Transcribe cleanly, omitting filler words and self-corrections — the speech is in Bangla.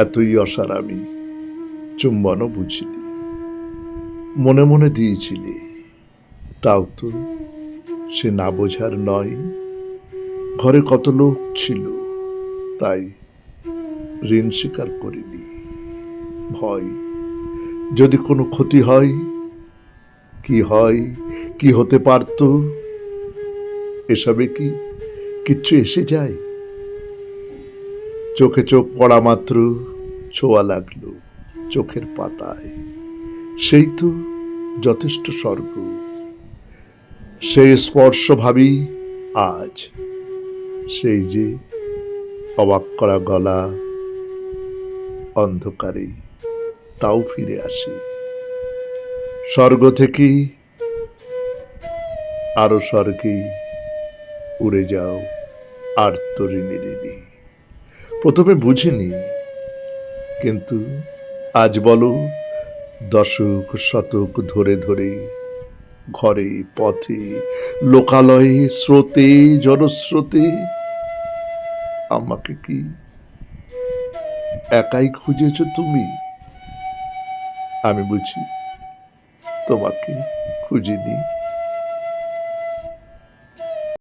এতই অসার আমি চুম্বনও বুঝিনি। মনে মনে দিয়েছিলে, তাও তো সে না বোঝার নয়। ঘরে কত লোক ছিল, তাই ঋণ স্বীকার করিনি। ভয়, যদি কোনো ক্ষতি হয়, কি হয়, কি হতে পারত, এসবে কি কিচ্ছু এসে যায়? চোখে চোখ পড়া মাত্র ছোঁয়া লাগলো চোখের পাতায়। সেই তো যথেষ্ট স্বর্গ। সেই স্পর্শ ভাবি আজ, সেই যে অবাক করা গলা অন্ধকারে, তাও ফিরে আসে স্বর্গ থেকে। আরো স্বর্গে উড়ে যাও আর্তঋণী ঋণী। প্রথমে বুঝিনি, কিন্তু আজ বলো, দশক শতক ধরে ধরে ঘরে পথে লোকালয়ে স্রোতে জনস্রোতে আমাকে কি একাই খুঁজেছ তুমি? আমি বুঝি তোমাকে খুঁজিনি।